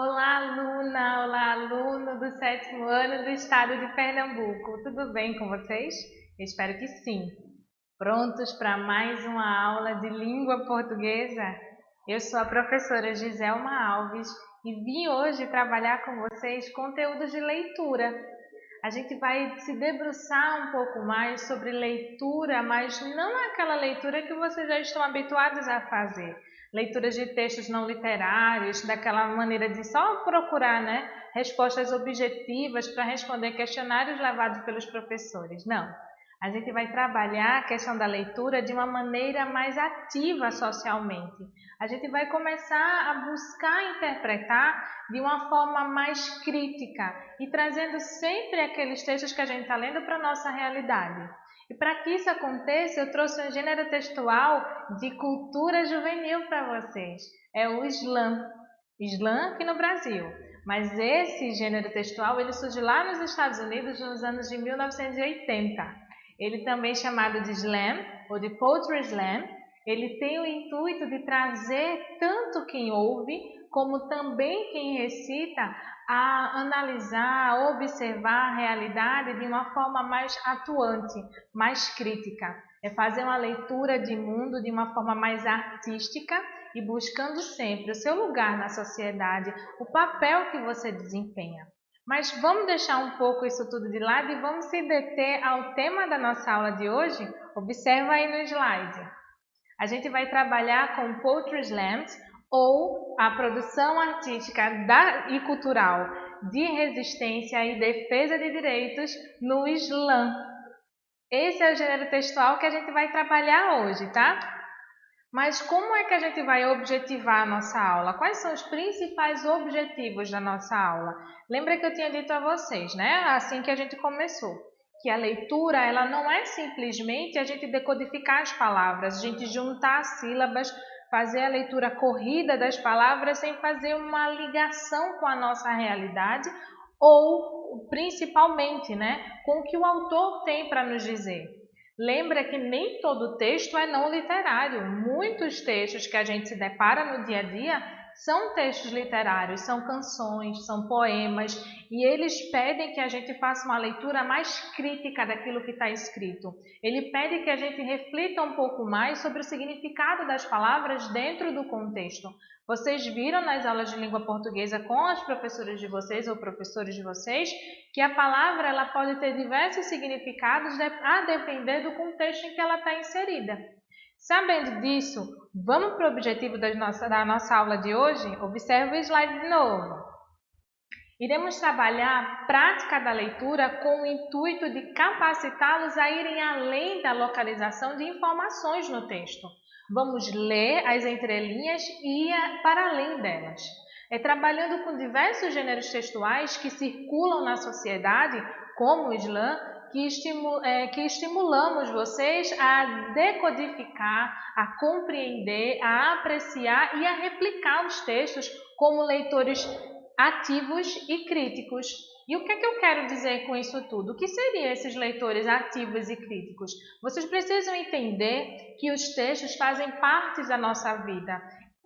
Olá, aluna! Olá, aluno do sétimo ano do estado de Pernambuco. Tudo bem com vocês? Eu espero que sim. Prontos para mais uma aula de língua portuguesa? Eu sou a professora Giselma Alves e vim hoje trabalhar com vocês conteúdos de leitura. A gente vai se debruçar um pouco mais sobre leitura, mas não aquela leitura que vocês já estão habituados a fazer. Leituras de textos não literários, daquela maneira de só procurar, respostas objetivas para responder questionários levados pelos professores. Não. A gente vai trabalhar a questão da leitura de uma maneira mais ativa socialmente. A gente vai começar a buscar interpretar de uma forma mais crítica e trazendo sempre aqueles textos que a gente está lendo para a nossa realidade. E para que isso aconteça, eu trouxe um gênero textual de cultura juvenil para vocês. É o slam. Slam aqui no Brasil. Mas esse gênero textual ele surgiu lá nos Estados Unidos nos anos de 1980. Ele também é chamado de slam ou de poetry slam. Ele tem o intuito de trazer tanto quem ouve como também quem recita a analisar, a observar a realidade de uma forma mais atuante, mais crítica. É fazer uma leitura de mundo de uma forma mais artística e buscando sempre o seu lugar na sociedade, o papel que você desempenha. Mas vamos deixar um pouco isso tudo de lado e vamos se deter ao tema da nossa aula de hoje? Observa aí no slide. A gente vai trabalhar com Poetry Slams, ou a produção artística e cultural de resistência e defesa de direitos no Islã. Esse é o gênero textual que a gente vai trabalhar hoje, tá? Mas como é que a gente vai objetivar a nossa aula? Quais são os principais objetivos da nossa aula? Lembra que eu tinha dito a vocês, assim que a gente começou, que a leitura ela não é simplesmente a gente decodificar as palavras, a gente juntar as sílabas, fazer a leitura corrida das palavras sem fazer uma ligação com a nossa realidade ou, principalmente, com o que o autor tem para nos dizer. Lembra que nem todo texto é não literário. Muitos textos que a gente se depara no dia a dia são textos literários, são canções, são poemas, e eles pedem que a gente faça uma leitura mais crítica daquilo que está escrito. Ele pede que a gente reflita um pouco mais sobre o significado das palavras dentro do contexto. Vocês viram nas aulas de língua portuguesa com as professoras de vocês ou professores de vocês que a palavra ela pode ter diversos significados a depender do contexto em que ela está inserida. Sabendo disso, vamos para o objetivo da nossa aula de hoje? Observe o slide de novo. Iremos trabalhar a prática da leitura com o intuito de capacitá-los a irem além da localização de informações no texto. Vamos ler as entrelinhas e ir para além delas. É trabalhando com diversos gêneros textuais que circulam na sociedade, como o slam, que estimulamos vocês a decodificar, a compreender, a apreciar e a replicar os textos como leitores ativos e críticos. E o que é que eu quero dizer com isso tudo? O que seriam esses leitores ativos e críticos? Vocês precisam entender que os textos fazem parte da nossa vida.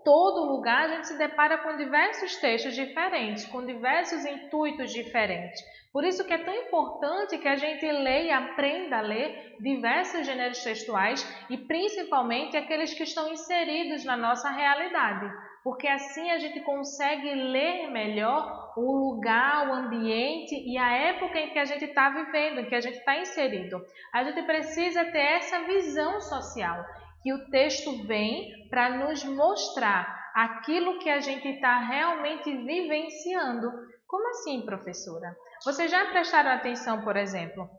Todo lugar a gente se depara com diversos textos diferentes, com diversos intuitos diferentes. Por isso que é tão importante que a gente leia e aprenda a ler diversos gêneros textuais e principalmente aqueles que estão inseridos na nossa realidade. Porque assim a gente consegue ler melhor o lugar, o ambiente e a época em que a gente está vivendo, em que a gente está inserido. A gente precisa ter essa visão social, que o texto vem para nos mostrar aquilo que a gente está realmente vivenciando. Como assim, professora? Vocês já prestaram atenção, por exemplo,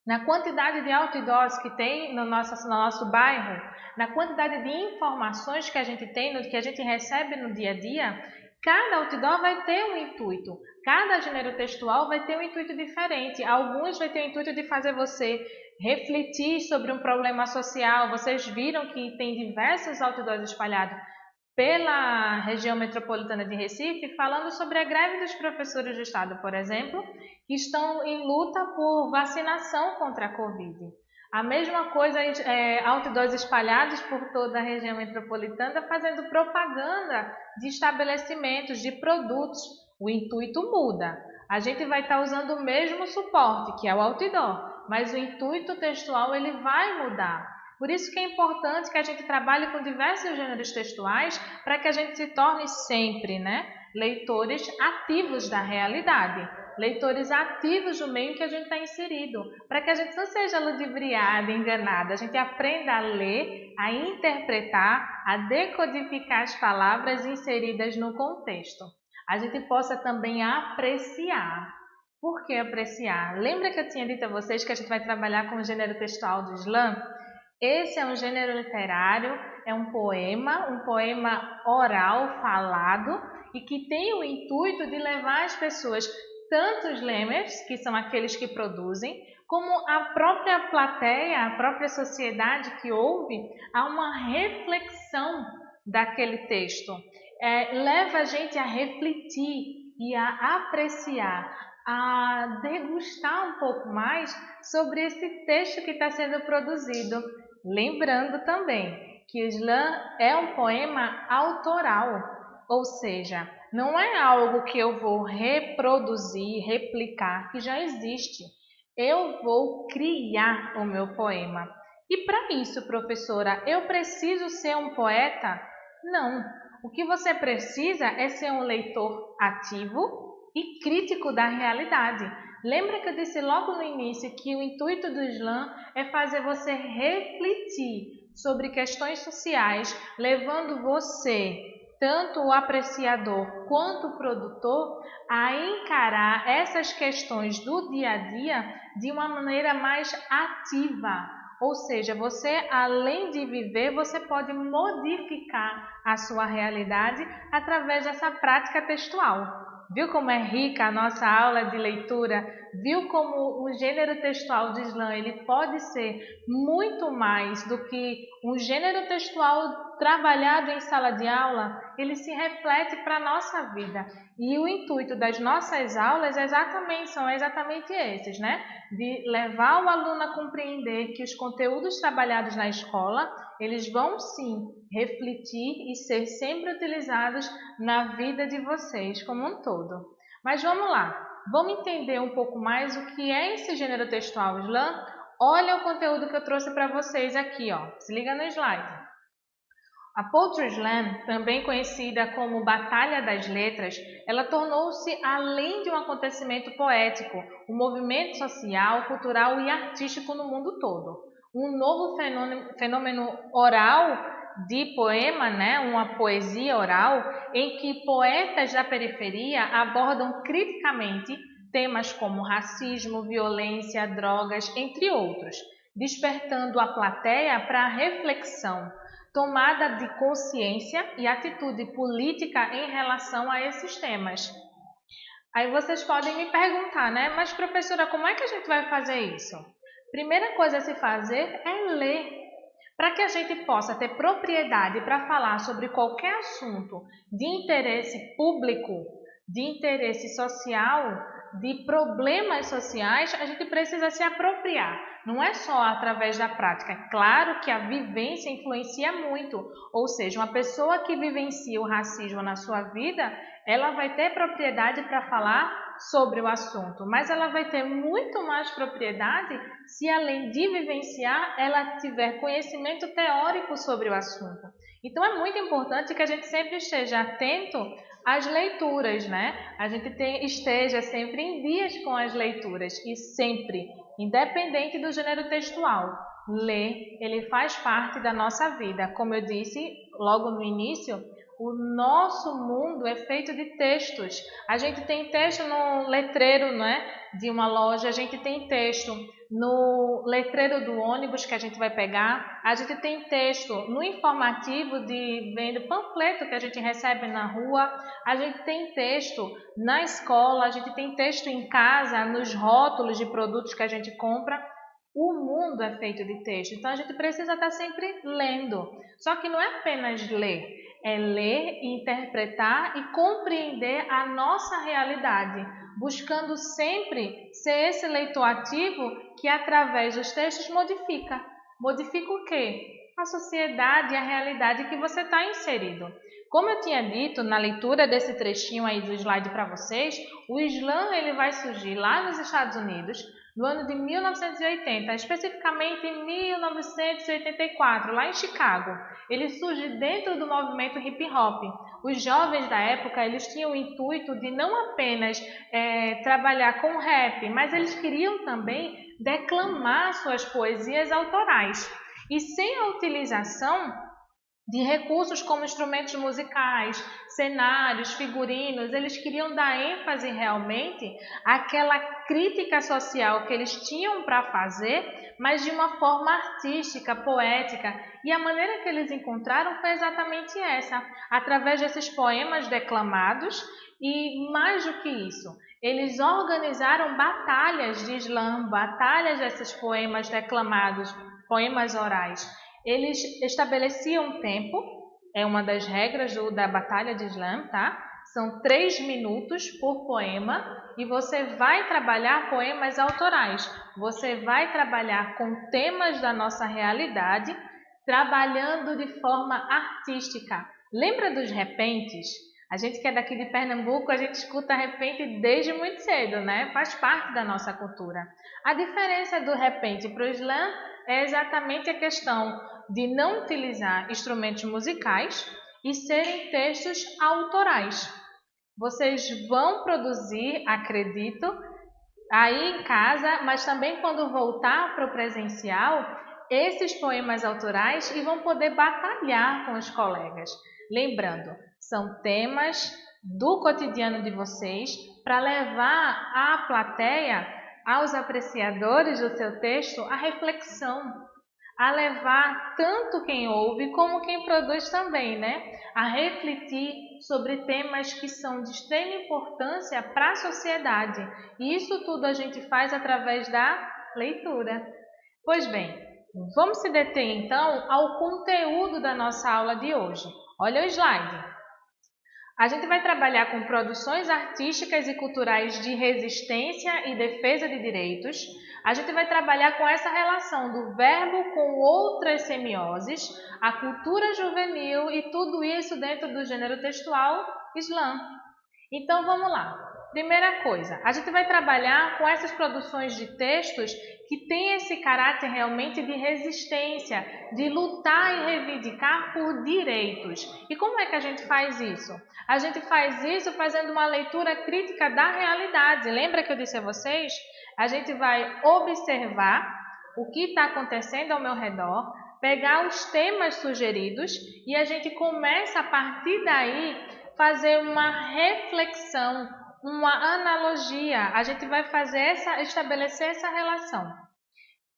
na quantidade de outdoors que tem no nosso bairro, na quantidade de informações que a gente tem, que a gente recebe no dia a dia? Cada outdoor vai ter um intuito, cada gênero textual vai ter um intuito diferente. Alguns vai ter o intuito de fazer você refletir sobre um problema social. Vocês viram que tem diversos outdoors espalhados pela região metropolitana de Recife, falando sobre a greve dos professores do estado, por exemplo, que estão em luta por vacinação contra a Covid. A mesma coisa, outdoors espalhados por toda a região metropolitana, fazendo propaganda de estabelecimentos, de produtos. O intuito muda. A gente vai estar usando o mesmo suporte, que é o outdoor, mas o intuito textual ele vai mudar. Por isso que é importante que a gente trabalhe com diversos gêneros textuais para que a gente se torne sempre, leitores ativos da realidade, leitores ativos do meio em que a gente está inserido, para que a gente não seja ludibriada, enganada, a gente aprenda a ler, a interpretar, a decodificar as palavras inseridas no contexto. A gente possa também apreciar. Por que apreciar? Lembra que eu tinha dito a vocês que a gente vai trabalhar com o gênero textual do slam? Esse é um gênero literário, é um poema oral, falado, e que tem o intuito de levar as pessoas, tanto os lemers, que são aqueles que produzem, como a própria plateia, a própria sociedade que ouve, a uma reflexão daquele texto. Leva a gente a refletir e a apreciar, a degustar um pouco mais sobre esse texto que está sendo produzido. Lembrando também que o slam é um poema autoral, ou seja, não é algo que eu vou reproduzir, replicar, que já existe. Eu vou criar o meu poema. E para isso, professora, eu preciso ser um poeta? Não. O que você precisa é ser um leitor ativo e crítico da realidade. Lembra que eu disse logo no início que o intuito do slam é fazer você refletir sobre questões sociais, levando você, tanto o apreciador quanto o produtor, a encarar essas questões do dia a dia de uma maneira mais ativa. Ou seja, você, além de viver, você pode modificar a sua realidade através dessa prática textual. Viu como é rica a nossa aula de leitura? Viu como o gênero textual de slam ele pode ser muito mais do que um gênero textual trabalhado em sala de aula? Ele se reflete para a nossa vida. E o intuito das nossas aulas são exatamente esses, de levar o aluno a compreender que os conteúdos trabalhados na escola, eles vão sim refletir e ser sempre utilizados na vida de vocês como um todo. Mas vamos lá, vamos entender um pouco mais o que é esse gênero textual slam? Olha o conteúdo que eu trouxe para vocês aqui, ó. Se liga no slide. A Poetry Slam, também conhecida como Batalha das Letras, ela tornou-se, além de um acontecimento poético, um movimento social, cultural e artístico no mundo todo. Um novo fenômeno oral de poema, uma poesia oral, em que poetas da periferia abordam criticamente temas como racismo, violência, drogas, entre outros, despertando a plateia para a reflexão, tomada de consciência e atitude política em relação a esses temas. Aí vocês podem me perguntar, mas professora, como é que a gente vai fazer isso? Primeira coisa a se fazer é ler, para que a gente possa ter propriedade para falar sobre qualquer assunto de interesse público, de interesse social, de problemas sociais, a gente precisa se apropriar. Não é só através da prática. É claro que a vivência influencia muito. Ou seja, uma pessoa que vivencia o racismo na sua vida, ela vai ter propriedade para falar sobre o assunto, mas ela vai ter muito mais propriedade se, além de vivenciar, ela tiver conhecimento teórico sobre o assunto. Então, é muito importante que a gente sempre esteja atento às leituras, A gente esteja sempre em dias com as leituras e sempre, independente do gênero textual. Ler, ele faz parte da nossa vida. Como eu disse logo no início, o nosso mundo é feito de textos. A gente tem texto no letreiro, de uma loja, a gente tem texto no letreiro do ônibus que a gente vai pegar, a gente tem texto no informativo de venda, panfleto que a gente recebe na rua, a gente tem texto na escola, a gente tem texto em casa, nos rótulos de produtos que a gente compra. O mundo é feito de texto, então a gente precisa estar sempre lendo. Só que não é apenas ler, é ler, interpretar e compreender a nossa realidade. buscando sempre ser esse leitor ativo que, através dos textos, modifica. Modifica o quê? A sociedade e a realidade que você está inserido. Como eu tinha dito na leitura desse trechinho aí do slide para vocês, o Islã ele vai surgir lá nos Estados Unidos no ano de 1980, especificamente em 1984, lá em Chicago. Ele surge dentro do movimento hip hop. Os jovens da época eles tinham o intuito de não apenas trabalhar com rap, mas eles queriam também declamar suas poesias autorais. E sem a utilização de recursos como instrumentos musicais, cenários, figurinos, eles queriam dar ênfase realmente àquela crítica social que eles tinham para fazer, mas de uma forma artística, poética. E a maneira que eles encontraram foi exatamente essa, através desses poemas declamados e, mais do que isso, eles organizaram batalhas de slam, batalhas desses poemas declamados, poemas orais. Eles estabeleciam um tempo, é uma das regras da batalha de slam, tá? São 3 minutos por poema e você vai trabalhar poemas autorais. Você vai trabalhar com temas da nossa realidade, trabalhando de forma artística. Lembra dos repentes? A gente que é daqui de Pernambuco, a gente escuta repente desde muito cedo, né? Faz parte da nossa cultura. A diferença do repente para o slam é exatamente a questão de não utilizar instrumentos musicais e serem textos autorais. Vocês vão produzir, acredito, aí em casa, mas também quando voltar para o presencial, esses poemas autorais e vão poder batalhar com os colegas. Lembrando, são temas do cotidiano de vocês para levar à plateia, aos apreciadores do seu texto, a reflexão, a levar tanto quem ouve como quem produz também, né? A refletir sobre temas que são de extrema importância para a sociedade. E isso tudo a gente faz através da leitura. Pois bem, vamos se deter então ao conteúdo da nossa aula de hoje. Olha o slide. A gente vai trabalhar com produções artísticas e culturais de resistência e defesa de direitos. A gente vai trabalhar com essa relação do verbo com outras semioses, a cultura juvenil e tudo isso dentro do gênero textual slam. Então vamos lá. Primeira coisa, a gente vai trabalhar com essas produções de textos que têm esse caráter realmente de resistência, de lutar e reivindicar por direitos. E como é que a gente faz isso? A gente faz isso fazendo uma leitura crítica da realidade. Lembra que eu disse a vocês? A gente vai observar o que está acontecendo ao meu redor, pegar os temas sugeridos e a gente começa a partir daí fazer uma reflexão, uma analogia. A gente vai estabelecer essa relação.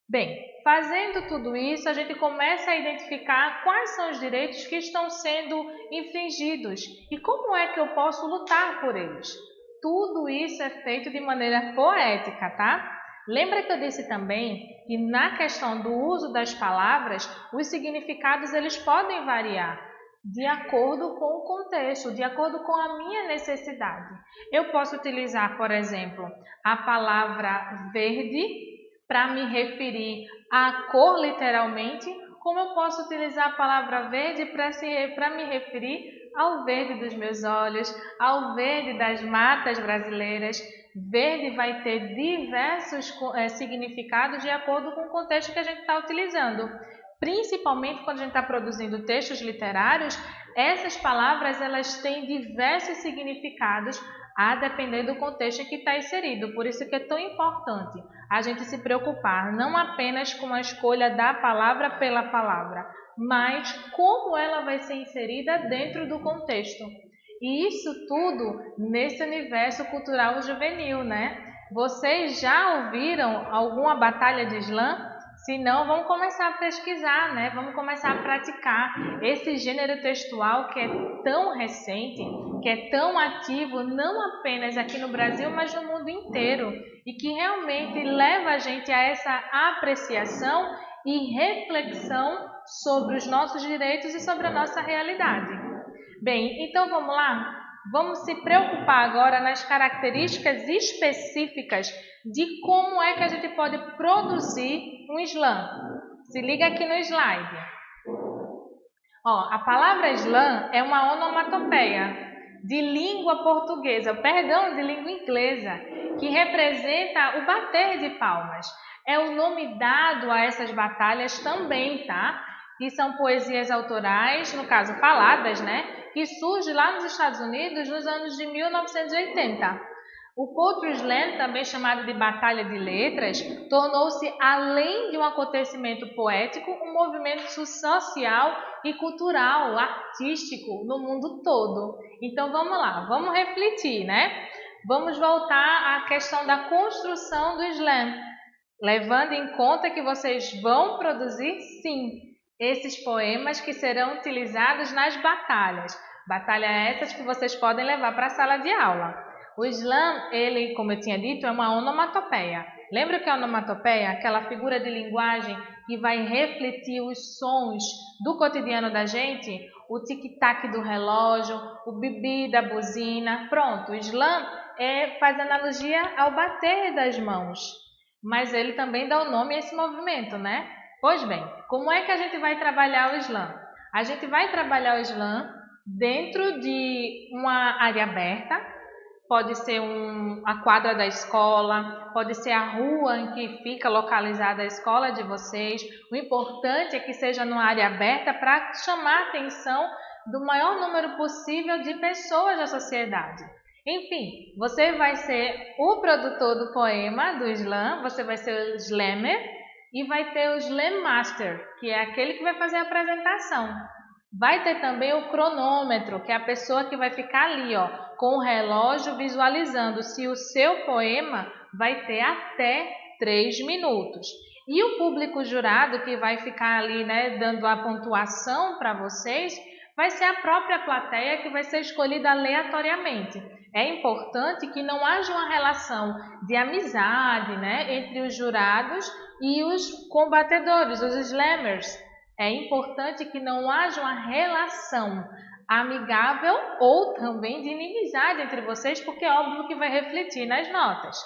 Bem, fazendo tudo isso, a gente começa a identificar quais são os direitos que estão sendo infringidos e como é que eu posso lutar por eles. Tudo isso é feito de maneira poética, tá? Lembra que eu disse também que na questão do uso das palavras, os significados eles podem variar de acordo com o contexto, de acordo com a minha necessidade. Eu posso utilizar, por exemplo, a palavra verde para me referir à cor literalmente, como eu posso utilizar a palavra verde para me referir ao verde dos meus olhos, ao verde das matas brasileiras. Verde vai ter diversos significados de acordo com o contexto que a gente está utilizando. Principalmente quando a gente está produzindo textos literários, essas palavras elas têm diversos significados a depender do contexto em que está inserido. Por isso que é tão importante a gente se preocupar não apenas com a escolha da palavra pela palavra, mas como ela vai ser inserida dentro do contexto. E isso tudo nesse universo cultural juvenil, né? Vocês já ouviram alguma batalha de slam? Se não, vamos começar a pesquisar, né? Vamos começar a praticar esse gênero textual que é tão recente, que é tão ativo, não apenas aqui no Brasil, mas no mundo inteiro, e que realmente leva a gente a essa apreciação e reflexão sobre os nossos direitos e sobre a nossa realidade. Bem, então vamos lá? vamos se preocupar agora nas características específicas de como é que a gente pode produzir um slam. Se liga aqui no slide. Ó, a palavra slam é uma onomatopeia de língua portuguesa, de língua inglesa, que representa o bater de palmas. É o nome dado a essas batalhas também, tá? Que são poesias autorais, no caso faladas, né? Que surge lá nos Estados Unidos nos anos de 1980. O Poetry Slam, também chamado de Batalha de Letras, tornou-se, além de um acontecimento poético, um movimento social e cultural, artístico no mundo todo. Então vamos lá, vamos refletir, né? Vamos voltar à questão da construção do slam, levando em conta que vocês vão produzir, sim, esses poemas que serão utilizados nas batalhas. Batalha essas que vocês podem levar para a sala de aula. O slam, ele, como eu tinha dito, é uma onomatopeia. Lembra que a onomatopeia é aquela figura de linguagem que vai refletir os sons do cotidiano da gente? O tic-tac do relógio, o bibi da buzina. Pronto, o slam faz analogia ao bater das mãos. Mas ele também dá o nome a esse movimento, né? Pois bem, como é que a gente vai trabalhar o slam? A gente vai trabalhar o slam dentro de uma área aberta. Pode ser a quadra da escola, pode ser a rua em que fica localizada a escola de vocês. O importante é que seja numa área aberta para chamar a atenção do maior número possível de pessoas da sociedade. Enfim, você vai ser o produtor do poema, do slam, você vai ser o slammer e vai ter o slam master, que é aquele que vai fazer a apresentação. Vai ter também o cronômetro, que é a pessoa que vai ficar ali, ó, com o relógio visualizando se o seu poema vai ter até 3 minutos. E o público jurado que vai ficar ali, né, dando a pontuação para vocês, vai ser a própria plateia que vai ser escolhida aleatoriamente. É importante que não haja uma relação de amizade, né, entre os jurados e os combatedores, os slammers. É importante que não haja uma relação amigável ou também de inimizade entre vocês, porque é óbvio que vai refletir nas notas.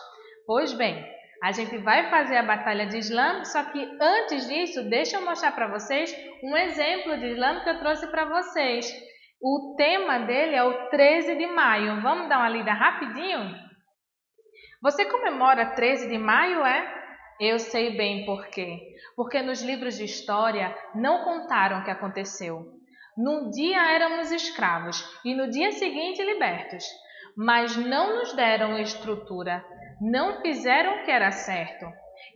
Pois bem, a gente vai fazer a batalha de slam, só que antes disso, deixa eu mostrar para vocês um exemplo de slam que eu trouxe para vocês. O tema dele é o 13 de maio. Vamos dar uma lida rapidinho? Você comemora 13 de maio, é? Eu sei bem por quê. Porque nos livros de história não contaram o que aconteceu. Num dia éramos escravos e no dia seguinte libertos. Mas não nos deram estrutura, não fizeram o que era certo.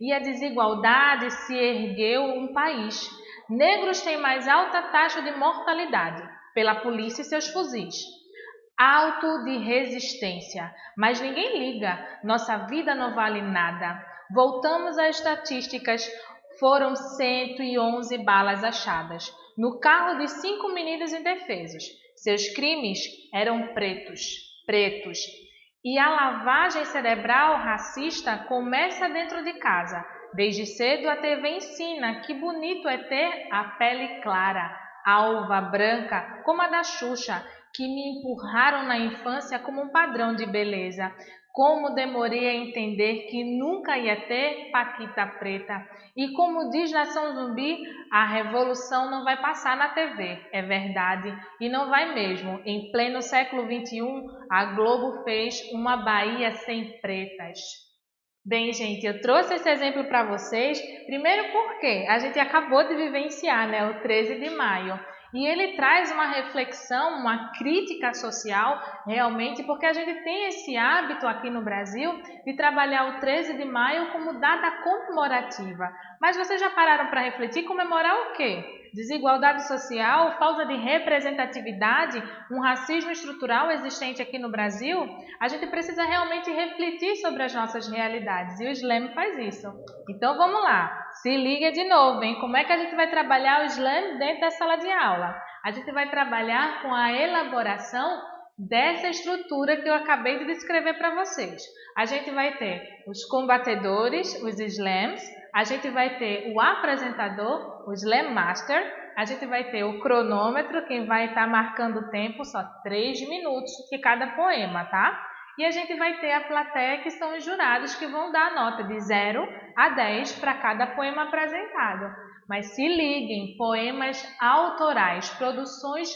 E a desigualdade se ergueu um país. Negros têm mais alta taxa de mortalidade pela polícia e seus fuzis. Alto de resistência, mas ninguém liga, nossa vida não vale nada. Voltamos às estatísticas, foram 111 balas achadas no carro de 5 meninos indefesos. Seus crimes eram pretos. E a lavagem cerebral racista começa dentro de casa. Desde cedo a TV ensina que bonito é ter a pele clara, alva, branca, como a da Xuxa, que me empurraram na infância como um padrão de beleza. Como demorei a entender que nunca ia ter paquita preta. E como diz Nação Zumbi, a revolução não vai passar na TV. É verdade, e não vai mesmo. Em pleno século XXI, a Globo fez uma Bahia sem pretas. Bem, gente, eu trouxe esse exemplo para vocês, primeiro porque a gente acabou de vivenciar, né, o 13 de maio. E ele traz uma reflexão, uma crítica social, realmente, porque a gente tem esse hábito aqui no Brasil de trabalhar o 13 de maio como data comemorativa. Mas vocês já pararam para refletir comemorar o quê? Desigualdade social, falta de representatividade, um racismo estrutural existente aqui no Brasil? A gente precisa realmente refletir sobre as nossas realidades e o slam faz isso. Então vamos lá, se liga de novo, hein? Como é que a gente vai trabalhar o slam dentro da sala de aula? A gente vai trabalhar com a elaboração dessa estrutura que eu acabei de descrever para vocês. A gente vai ter os combatedores, os slams, a gente vai ter o apresentador, o slam master, a gente vai ter o cronômetro, quem vai estar marcando o tempo, só 3 minutos de cada poema, tá? E a gente vai ter a plateia, que são os jurados, que vão dar a nota de 0 a 10 para cada poema apresentado. Mas se liguem, poemas autorais, produções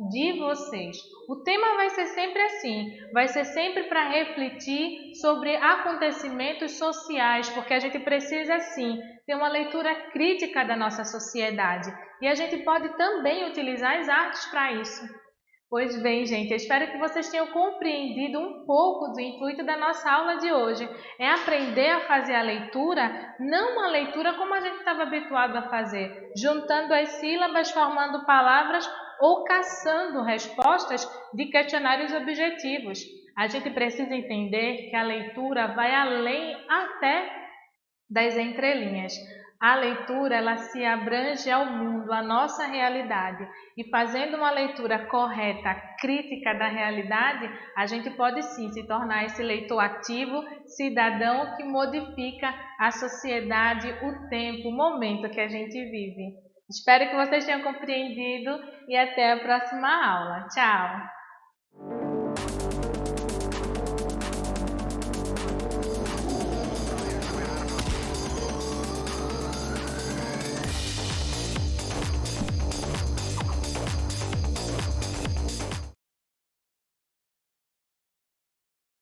de vocês. O tema vai ser sempre assim, vai ser sempre para refletir sobre acontecimentos sociais, porque a gente precisa sim ter uma leitura crítica da nossa sociedade. E a gente pode também utilizar as artes para isso. Pois bem, gente, eu espero que vocês tenham compreendido um pouco do intuito da nossa aula de hoje. É aprender a fazer a leitura, não uma leitura como a gente estava habituado a fazer, juntando as sílabas, formando palavras ou caçando respostas de questionários objetivos. A gente precisa entender que a leitura vai além até das entrelinhas. A leitura, ela se abrange ao mundo, à nossa realidade. E fazendo uma leitura correta, crítica da realidade, a gente pode sim se tornar esse leitor ativo, cidadão que modifica a sociedade, o tempo, o momento que a gente vive. Espero que vocês tenham compreendido e até a próxima aula. Tchau!